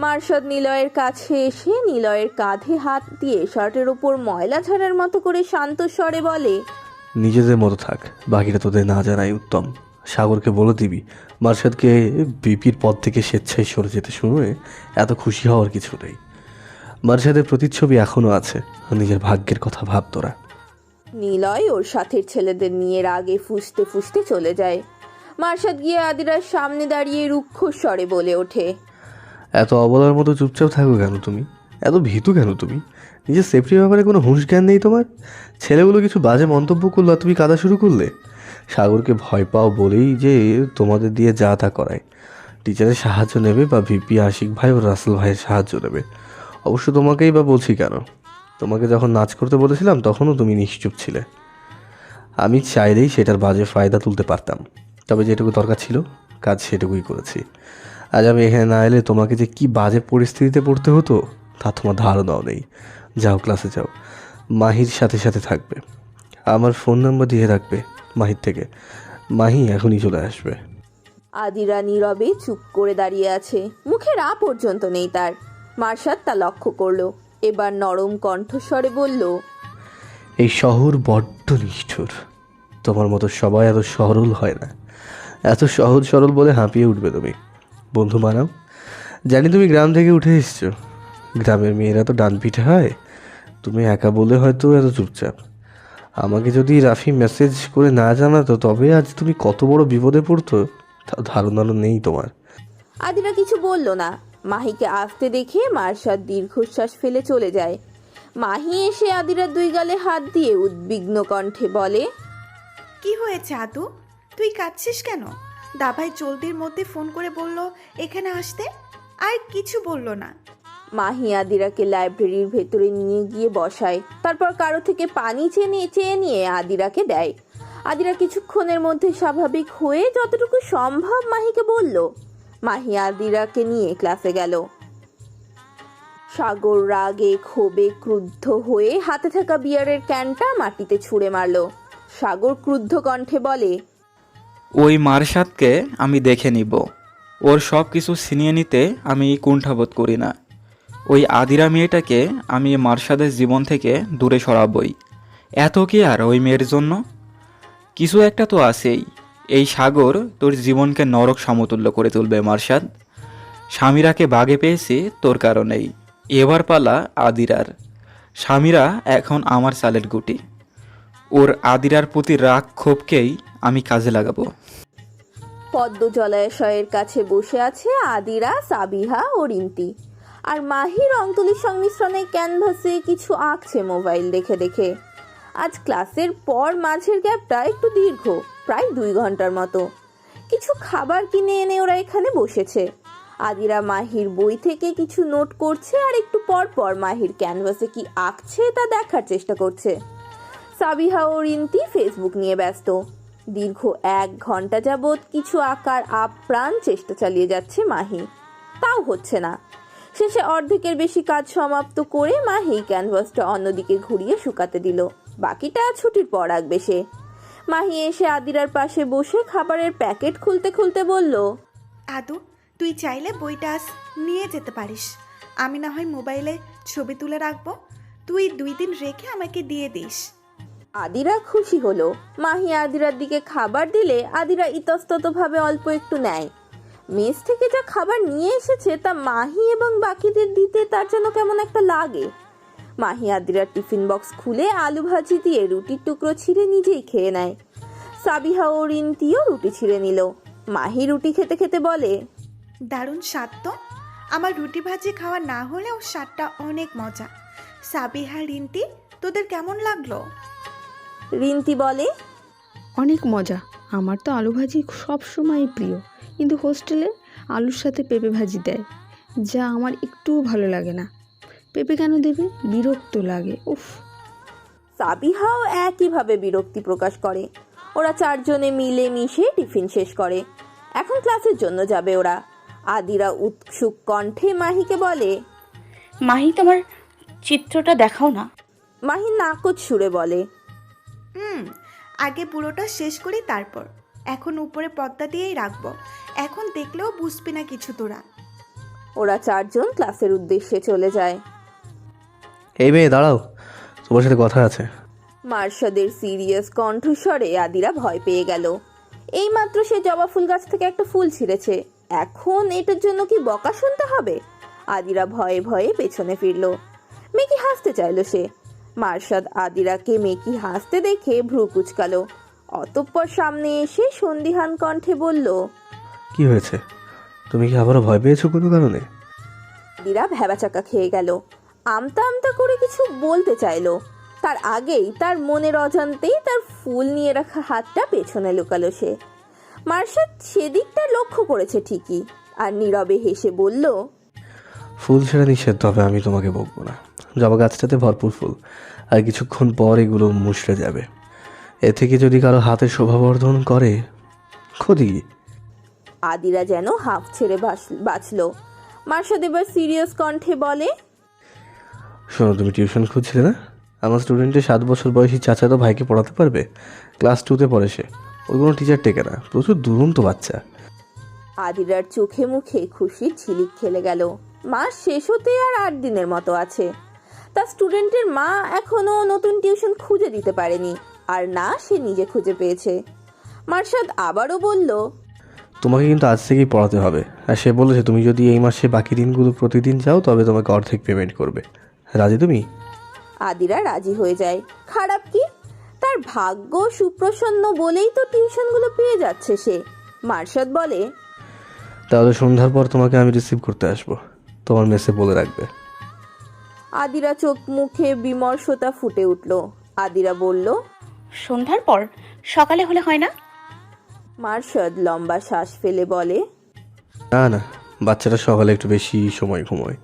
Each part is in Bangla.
মার্শাদ নিলয়ের কাছে এসে নিলয়ের কাঁধে হাত দিয়ে শার্টের ওপর ময়লা ঝাড়ার মতো করে শান্ত স্বরে বলে, নিজেদের মতো থাক, বাকিটা তোদের না জানাই উত্তম। সাগরকে বলে দিবি মার্শাদকে বিপির পদ থেকে স্বেচ্ছায় সরে যেতে শুনে এত খুশি হওয়ার কিছু নেই। মার্শাদের প্রতিচ্ছবি এখনও আছে, নিজের ভাগ্যের কথা ভাব তোরা। নিলয় ওর সাথের ছেলেদের নিয়ে রাগে ফুঁসতে ফুঁসতে চলে যায়। মার্শাদ গিয়ে আদিরার সামনে দাঁড়িয়ে রুক্ষ স্বরে বলে ওঠে, এত অবলার মতো চুপচাপ থাকো কেন তুমি? এত ভীতু কেন তুমি? নিজের সেফটির ব্যাপারে কোনো হুঁশ জ্ঞান নেই তোমার? ছেলেগুলো কিছু বাজে মন্তব্য করলো আর তুমি কাঁদা শুরু করলে। সাগরকে ভয় পাও বলেই যে তোমাদের দিয়ে যা তা করায়। টিচারের সাহায্য নেবে বা ভিপি আশিক ভাই ও রাসেল ভাইয়ের সাহায্য নেবে। অবশ্য তোমাকেই বা বলছি কেন? তোমাকে যখন নাচ করতে বলেছিলাম তখনও তুমি নিশ্চুপ ছিলে। আমি চাইলেই সেটার বাজে ফায়দা তুলতে পারতাম, তবে যেটুকু দরকার ছিল কাজ সেটুকুই করেছি। আজ আমি এখানে না এলে তোমাকে যে কি বাজে পরিস্থিতিতে পড়তে হতো তা তোমার ধারণাও নেই। যাও, ক্লাসে যাও, মাহির সাথে সাথে থাকবে। আমার ফোন নাম্বার দিয়ে রাখবে মাহির থেকে। মাহি এখনই চলে আসবে। আদিরা নীরবে চুপ করে দাঁড়িয়ে আছে, মুখে রা পর্যন্ত নেই তার। মার্শাদ তা লক্ষ্য করলো, এবার নরম কণ্ঠস্বরে বলল, এই শহর বড্ড নিষ্ঠুর। তোমার মতো সবাই এত সরল হয় না। এত সহজ সরল বলে হাঁপিয়ে উঠবে তুমি। বন্ধু বানাও। জানি তুমি গ্রাম থেকে উঠে এসছো, গ্রামের মেয়েরা তো ডান পিঠে হয়। তুমি একা বলে হয়তো এত চুপচাপ। আমাকে যদি রাফি মেসেজ করে না জানাতো তবে আজ তুমি কত বড় বিপদে পড়তো তা ধারণাও নেই তোমার। আদিরা কিছু বলল না। মাহিকে আসতে দেখে মার্শাদ দীর্ঘশ্বাস ফেলে চলে যায়। মাহি এসে আদিরার দুই গালে হাত দিয়ে উদ্বিগ্ন কণ্ঠে বলে, কি হয়েছে আদু? তুই কাঁদছিস কেন? দাভাই জলদির মধ্যে ফোন করে বলল এখানে আসতে, আর কিছু বলল না। মাহি আদিরাকে লাইব্রেরির ভেতরে নিয়ে গিয়ে বসায়, তারপর কারো থেকে পানি চেয়ে নিয়ে আদিরাকে দেয়। আদিরা কিছুক্ষণের মধ্যে স্বাভাবিক হয়ে যতটুকু সম্ভব মাহিকে বলল। মাহি আদিরাকে নিয়ে ক্লাসে গেল। সাগর রাগে ক্ষোভে ক্রুদ্ধ হয়ে হাতে থাকা বিয়ারের ক্যানটা মাটিতে ছুঁড়ে মারল। সাগর ক্রুদ্ধ কণ্ঠে বলে, ওই মার্শাদকে আমি দেখে নিব। ওর সব কিছু ছিনিয়ে নিতে আমি কুণ্ঠাবোধ করি না। ওই আদিরা মেয়েটাকে আমি মার্শাদের জীবন থেকে দূরে সরাবই। এত কি আর ওই মেয়ের জন্য? কিছু একটা তো আছেই। এই সাগর তোর জীবনকে নরক সমতুল্য করে তুলবে মার্শাদ। স্বামীরাকে বাগে পেয়েছি তোর কারণেই। এবার পালা আদিরার। স্বামীরা এখন আমার চালের গুটি। ওর আদিরার প্রতি রাগ ক্ষোভকেই আমি কাজে লাগাবো। পদ্ম জলাশয়ের কাছে বসে আছে আদিরা, সাবিহা ও রিন্তি। আর মাহি রং তুলির সংমিশ্রণে ক্যানভাসে কিছু আঁকছে মোবাইল দেখে দেখে। আজ ক্লাসের পর মাঝের গ্যাপটা একটু দীর্ঘ, প্রায় 2 ঘন্টার মতো। কিছু খাবার কিনে এনে ওরা এখানে বসেছে। আদিরা মাহির বই থেকে কিছু নোট করছে আর একটু পর পর মাহির ক্যানভাসে কি আঁকছে তা দেখার চেষ্টা করছে। সাবিহা ও রিন্তি ফেসবুক নিয়ে ব্যস্ত। দীর্ঘ 1 ঘন্টা যাবৎ কিছু আঁকার আপ্রাণ চেষ্টা চালিয়ে যাচ্ছে মাহি, তাও হচ্ছে না। শেষে অর্ধেকের বেশি কাজ সমাপ্ত করে মাহি ক্যানভাসটা অন্যদিকে ঘুরিয়ে শুকাতে দিল। বাকিটা ছুটির পর আঁকবে সে। মাহি এসে আদিরার পাশে বসে খাবারের প্যাকেট খুলতে খুলতে বলল, আদু, তুই চাইলে বইটা আজ নিয়ে যেতে পারিস। আমি না হয় মোবাইলে ছবি তুলে রাখবো, তুই 2 দিন রেখে আমাকে দিয়ে দিস। আদিরা খুশি হলো। মাহি আদিরার দিকে খাবার দিলে আদিরা ইতস্ততভাবে অল্প একটু নেয়। মেস থেকে যা খাবার নিয়ে এসেছে তা মাহি এবং বাকিদের দিতে তার যেন কেমন একটা লাগে। মাহি আদিরার টিফিন বক্স খুলে আলু ভাজি দিয়ে রুটির টুকরো ছিঁড়ে নিজেই খেয়ে নেয়। সাবিহা ও রিন্তিও রুটি ছিঁড়ে নিল। মাহি রুটি খেতে খেতে বলে, দারুণ স্বাদ তো। আমার রুটি ভাজি খাওয়া না হলেও স্বাদটা অনেক মজা। সাবিহা, রিন্তি, তোদের কেমন লাগলো? রিন্তি বলে, অনেক মজা। আমার তো আলু ভাজি সব সময়ই প্রিয়, কিন্তু হোস্টেলে আলুর সাথে পেঁপে ভাজি দেয়, যা আমার একটুও ভালো লাগে না। পেঁপে কেন দেবে? বিরক্ত লাগে, উফ। সাবিহাও একইভাবে বিরক্তি প্রকাশ করে। ওরা 4 জনে মিলে মিশে টিফিন শেষ করে। এখন ক্লাসের জন্য যাবে ওরা। আদিরা উৎসুক কণ্ঠে মাহিকে বলে, মাহি, তোমার চিত্রটা দেখাও না। মাহি নাকচ সুরে বলে, আগে পুরোটা শেষ করি তারপর। এখন উপরে পর্দা দিয়েই রাখবো। এখন দেখলেও বুঝবি না কিছু তোরা। ওরা চারজন ক্লাসের উদ্দেশ্যে চলে যায়। এই মেয়ে দাঁড়াও, তোমার সাথে কথা আছে। মার্শাদের সিরিয়াস কণ্ঠস্বরে আদিরা ভয় পেয়ে গেল। এইমাত্র সে জবা ফুল গাছ থেকে একটা ফুল ছিঁড়েছে, এখন এটার জন্য কি বকা শুনতে হবে? আদিরা ভয়ে ভয়ে পেছনে ফিরল। মেকি হাসতে চাইল সে। মার্শাদ আদিরাকে মেকি হাসতে দেখে ভ্রু কুচকালো। অতঃপর সামনে এসে সন্দিহান কণ্ঠে বলল, কি হয়েছে? তুমি কি আবারও ভয় পেয়েছো কোনো কারণে? আদিরা ভ্যাবাচাকা খেয়ে গেল। আমতা আমতা করে কিছু বলতে চাইলো, তার আগেই তার মনের অজান্তেই তার ফুল নিয়ে রাখা হাতটা পেছনে লুকালো সে। মার্শাদ সেদিকটা লক্ষ্য করেছে ঠিকই, আর নীরবে হেসে বলল, ফুল ছেড়ে নিষেধ, তবে আমি তোমাকে বকবো না। জবা গাছটাতে ভরপুর ফুল, আর কিছুক্ষণ পর এগুলো মুষড়ে যাবে। এ থেকে যদি কারো হাতের শোভাবর্ধন করে, ক্ষতি কি? আদিরা যেন হাঁফ ছেড়ে বাঁচল। মার্শাদ এবার সিরিয়াস কণ্ঠে বলে, শোনো, তুমি টিউশন খুঁজছিলে না? আমার স্টুডেন্টের 7 বছর বয়সী চাচাতো ভাইকে পড়াতে পারবে? ক্লাস 2-তে পড়ে সে। ওই কোনো টিচার টেকে না, প্রচুর দুরন্ত বাচ্চা। আদিরার চোখে মুখে খুশির ঝিলিক খেলে গেল। মাস শেষ হতে আর 8 দিনের মতো আছে। তার স্টুডেন্টের মা এখনো নতুন টিউশন খুঁজে দিতে পারেনি, আর না সে নিজে খুঁজে পেয়েছে। মার্শাদ আবারও বলল, তোমাকে কিন্তু আজ থেকেই পড়াতে হবে। আর সে বলেছে তুমি যদি এই মাসে বাকি দিনগুলো প্রতিদিন যাও, তবে তোমাকে অর্ধেক পেমেন্ট করবে। রাজি তুমি? আদিরা রাজি হয়ে যায়। খারাপ কি? তার ভাগ্য সুপ্রসন্ন বলেই তো টিউশনগুলো পেয়ে যাচ্ছে সে। মার্শাদ বলে, তাহলে সন্ধ্যার পর তোমাকে আমি রিসিভ করতে আসবো, তোমার মেসে বলে রাখবে। আদিরা চোখ মুখে বিমর্ষতা ফুটে উঠল। আদিরা বলল, সন্ধ্যার পর? সকালে হলে হয় না? মার্শাদ লম্বা শ্বাস ফেলে বলে, না না, বাচ্চাটা সকালে একটু বেশি সময় ঘুমোয়,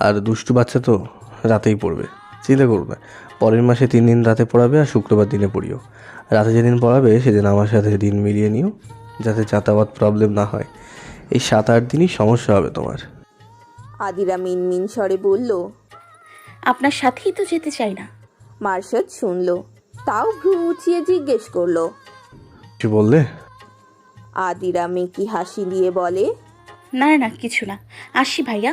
আর দুষ্টু বাচ্চা তো রাতেই পড়বে। চিন্তা করো না, পরের মাসে 3 দিন রাতে পড়াবে, আর শুক্রবার দিনে পড়িও। রাতে যেদিন পড়াবে সেদিন আমার সাথে দিন মিলিয়ে নিও, যাতে যাতায়াত প্রবলেম না হয়। এই 7-8 দিনই সমস্যা হবে তোমার। আদিরা মিনমিন স্বরে বলল, আপনার সাথেই তো যেতে চাই না। মার্শাদ শুনল, তাও ভ্রু উঁচিয়ে জিজ্ঞেস করলো। কিছু বললে? আদিরা মেকি হাসি দিয়ে বলে, না না না, কিছু না, আসি ভাইয়া।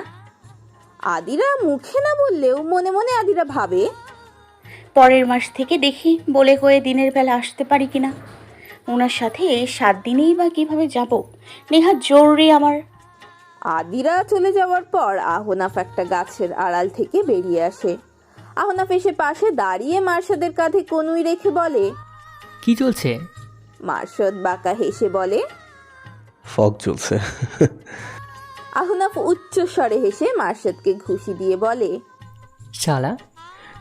আদিরা মুখে না বললেও মনে মনে আদিরা ভাবে, পরের মাস থেকে দেখি বলে কয়ে দিনের বেলা আসতে পারি কিনা। ওনার সাথে 7 দিনেই বা কিভাবে যাব, নেহাত জরুরি আমার। আদিরা চলে যাওয়ার পর আহনাফ একটা গাছের আড়াল থেকে বেরিয়ে আসে। আহনাফ এসে পাশে দাঁড়িয়ে মার্শাদের কাঁধে কনুই রেখে বলে, কি চলছে? মার্শাদ বাঁকা হেসে বলে, ফগ চলছে। আহনাফ উচ্চ স্বরে হেসে মার্শাদকে ঘুষি দিয়ে বলে, শালা,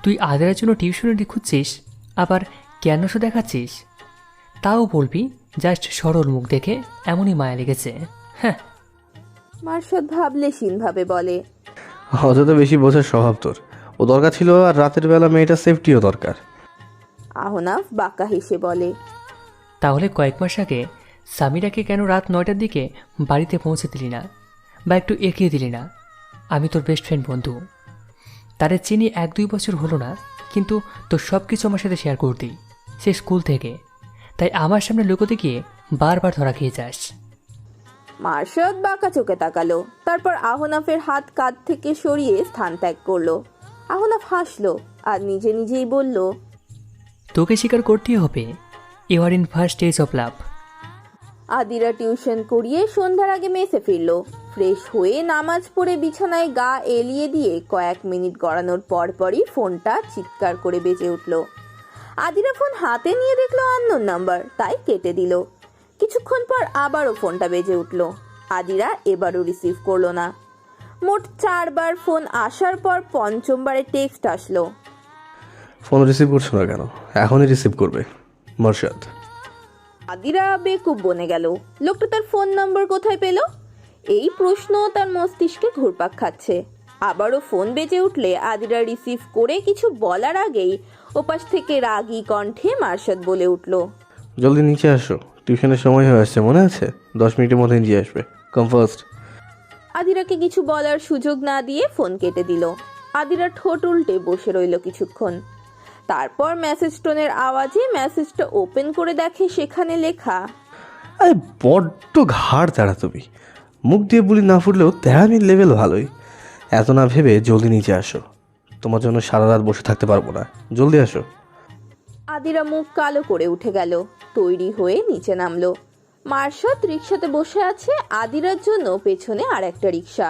তুই আদেরার জন্য টিউশনে খুঁজছিস, আবার কেন শো দেখাচ্ছিস? তাও বলবি জাস্ট সরল মুখ দেখে এমনই মায়া লেগেছে। হ্যাঁ। মার্শাদ ভাবলেশীনভাবে বলে, অযথা বেশি বোঝার স্বভাব তোর। ও দরকার ছিল, আর রাতের বেলা মেয়েটার সেফটিও দরকার। আহনাফ বাঁকা হেসে বলে, তাহলে কয়েক মাস আগে সামিরাকে কেন রাত 9টার দিকে বাড়িতে পৌঁছে দিলি না, বা একটু এগিয়ে দিলি না? আমি তোর বেস্ট ফ্রেন্ড বন্ধু, তাদের চিনি 1-2 বছর হলো না, কিন্তু তোর সব কিছু আমার সাথে শেয়ার করতি সে স্কুল থেকে। তাই আমার সামনে লুকোতে গিয়ে বারবার ধরা খেয়ে যাস। মার্শাদ বাঁকা চোখে তাকালো, তারপর আহনাফের হাত কাঁধ থেকে সরিয়ে স্থান ত্যাগ করলো। আহনাফ হাসলো আর নিজে নিজেই বলল, তোকে স্বীকার করতেই হবে, you are in first stage of love. আদিরা টিউশন করিয়ে সন্ধ্যার আগে মেসে ফিরল। ফ্রেশ হয়ে নামাজ পড়ে বিছানায় গা এলিয়ে দিয়ে কয়েক মিনিট গড়ানোর পরপরই ফোনটা চিৎকার করে বেজে উঠল। আদিরা ফোন হাতে নিয়ে দেখলো আননোন নাম্বার, তাই কেটে দিল। কিছুক্ষণ পর আবারও ফোনটা বেজে উঠল। আদিরা এবারও রিসিভ করলো না। মোট 4 বার ফোন আসার পর 5ম বারে টেক্সট আসলো, ফোন রিসিভ করছো না কেন? এখনই রিসিভ করবে। মার্শাদ। আদিরা বেকুব বনে গেল। লোকটা তার ফোন নম্বর কোথায় পেল? এই প্রশ্ন তার মস্তিষ্কে ঘুরপাক খাচ্ছে। আবারও ফোন বেজে উঠলে আদিরা রিসিভ করে কিছু বলার আগেই ওপাশ থেকে রাগী কণ্ঠে মার্শাদ বলে উঠল, জলদি নিচে আসো, টিউশনের সময় হয়ে আসছে, মনে আছে? 10 মিনিটের মধ্যে নিচে আসবে, কাম ফার্স্ট। আদিরাকে কিছু বলার সুযোগ না দিয়ে ফোন কেটে দিল। আদিরা ঠোঁট উল্টে বসে রইল কিছুক্ষণ। তারপর মেসেজ টোনের আওয়াজে মেসেজটা ওপেন করে দেখে সেখানে লেখা, আরে বড্ড ঘাড় তেড়া তুমি। মুখ দিয়ে বুলি না ফুটলেও তেড়ামির লেভেল ভালোই। এত না ভেবে জলদি নিচে আসো, তোমার জন্য সারা রাত বসে থাকতে পারবো না, জলদি আসো। আদিরা মুখ কালো করে উঠে গেল, তৈরি হয়ে নিচে নামলো। মার্শাদ রিক্সাতে বসে আছে, আদিরার জন্য পেছনে আর একটা রিক্সা।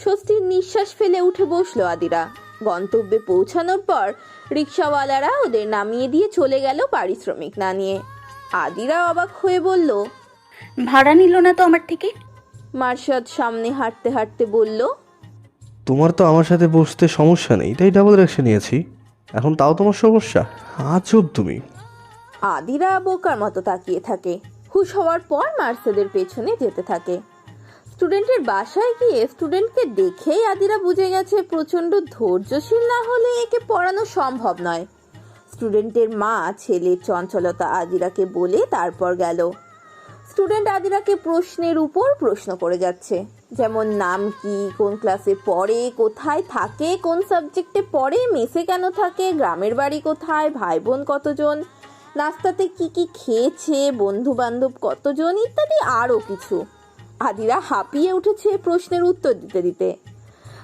স্বস্তির নিঃশ্বাস ফেলে উঠে বসলো আদিরা। গন্তব্যে পৌঁছানোর পর রিক্সাওয়ালারা ওদের নামিয়ে দিয়ে চলে গেল পারিশ্রমিক না নিয়ে। আদিরা অবাক হয়ে বলল, ভাড়া নিল না তো আমার থেকে? মার্শাদ সামনে হাঁটতে হাঁটতে বলল, তোমার তো আমার সাথে বসতে সমস্যা নেই, তাই ডাবল রিক্সা নিয়েছি। এখন তাও তোমার সমস্যা? আজব তুমি। আদিরা বোকার মতো তাকিয়ে থাকে। হুশ হওয়ার পর মার্শাদের পেছনে যেতে থাকে। স্টুডেন্টের বাসায় গিয়ে স্টুডেন্টকে দেখেই আদিরা বুঝে গেছে প্রচণ্ড ধৈর্যশীল না হলে একে পড়ানো সম্ভব নয়। স্টুডেন্টের মা ছেলের চঞ্চলতা আদিরাকে বলে তারপর গেল। স্টুডেন্ট আদিরাকে প্রশ্নের উপর প্রশ্ন করে যাচ্ছে, যেমন নাম কি, কোন ক্লাসে পড়ে, কোথায় থাকে, কোন সাবজেক্টে পড়ে, মেসে কেন থাকে, গ্রামের বাড়ি কোথায়, ভাই বোন কতজন, নাস্তাতে কি কি খেয়েছে, বন্ধু বান্ধব কতজন, ইত্যাদি আরও কিছু। আদিরা হাঁপিয়ে উঠেছে প্রশ্নের উত্তর দিতে দিতে।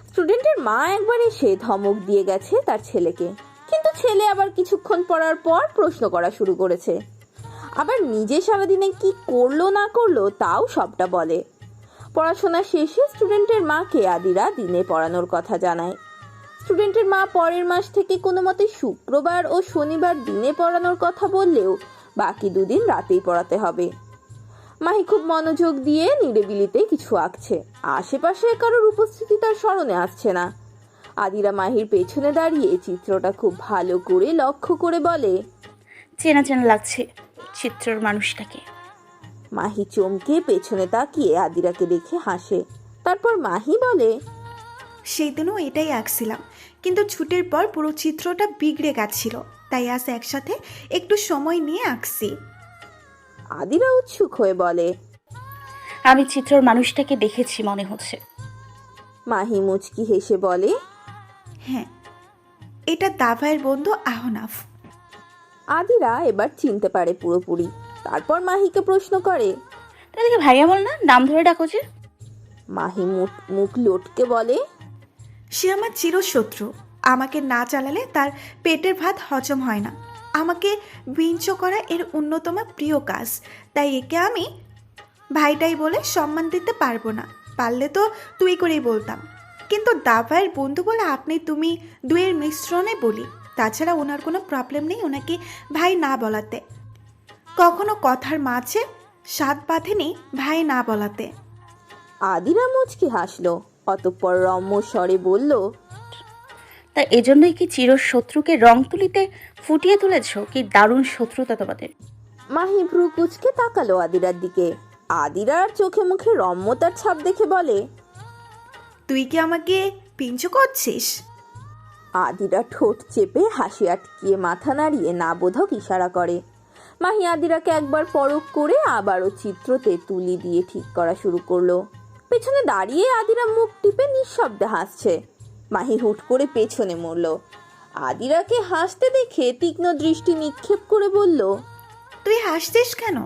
স্টুডেন্টের মা একবার এসে ধমক দিয়ে গেছে তার ছেলেকে, কিন্তু ছেলে আবার কিছুক্ষণ পড়ার পর প্রশ্ন করা শুরু করেছে। আবার নিজে সারাদিনে কি করলো না করলো তাও সবটা বলে। পড়াশোনা শেষে স্টুডেন্টের মাকে আদিরা দিনে পড়ানোর কথা জানায়। স্টুডেন্টের মা পরের মাস থেকে কোনো মতে শুক্রবার ও শনিবার দিনে পড়ানোর কথা বললেও বাকি দুদিন রাতেই পড়াতে হবে। মাহি খুব মনোযোগ দিয়ে নিরিবিলিতে কিছু আঁকছে। আশেপাশে কারোর উপস্থিতি তার স্মরণে আসছে না। আদিরা মাহির পেছনে দাঁড়িয়ে চিত্রটা খুব ভালো করে লক্ষ্য করে বলে, চেনা চেনা লাগছে চিত্রর মানুষটাকে। মাহি চমকে পেছনে তাকিয়ে আদিরাকে দেখে হাসে। তারপর মাহি বলে, সেই দিনও এটাই আঁকছিলাম, কিন্তু ছুটির পর পুরো চিত্রটা বিগড়ে গেছিল, তাই আজ একসাথে একটু সময় নিয়ে আঁকছি। আদিরা উৎসুক হয়ে বলে, আমি চিত্রর মানুষটাকে দেখেছি মনে হচ্ছে। মাহি মুচকি হেসে বলে, হ্যাঁ, এটা দাভাইয়ের বন্ধু আহনাফ। আদিরা এবার চিনতে পারে পুরোপুরি। তারপর মাহিকে প্রশ্ন করে, তাদেরকে ভাইয়া বল না, নাম ধরে ডাকো যে। মাহি মুখ লটকে বলে, সে আমার চিরশত্রু। আমাকে না চালালে তার পেটের ভাত হজম হয় না। আমাকে বিঞ্চ করা এর অন্যতম প্রিয় কাজ, তাই একে আমি ভাইটাই বলে সম্মান দিতে পারবো না। পারলে তো তুই করেই বলতাম, কিন্তু দাভাইয়ের বন্ধু বলে আপনি তুমি দুয়ের মিশ্রণে বলি। তাছাড়া ওনার কোনো প্রবলেম নেই ওনাকে ভাই না বলাতে। কখনো কথার মাঝে স্বাদ বাঁধেনি ভাই না বলাতে। আদিরা মুচকি হাসলো। অতঃপর রম্য স্বরে বলল, তা এজন্যই কি চিরশত্রুকে রং তুলিতে ফুটিয়ে তুলেছ? কি দারুণ শত্রুতা তোমাদের। মাহি ভ্রু কুচকে তাকালো আদিরার দিকে। আদিরার চোখে মুখে রম্যতার ছাপ দেখে বলে, তুই কি আমাকে পিঞ্চ করছিস? আদিরা ঠোঁট চেপে হাসি আটকিয়ে মাথা নাড়িয়ে না বোধক ইশারা করে। মাহি আদিরাকে একবার পরখ করে আবারও চিত্রতে তুলি দিয়ে ঠিক করা শুরু করলো। পেছনে দাঁড়িয়ে আদিরা মুখ টিপে নিঃশব্দে হাসছে। মাহি হুট করে পেছনে মরল। আদিরাকে হাসতে দেখে তীক্ষ্ণ দৃষ্টি নিক্ষেপ করে বলল, তুই হাসছিস কেন?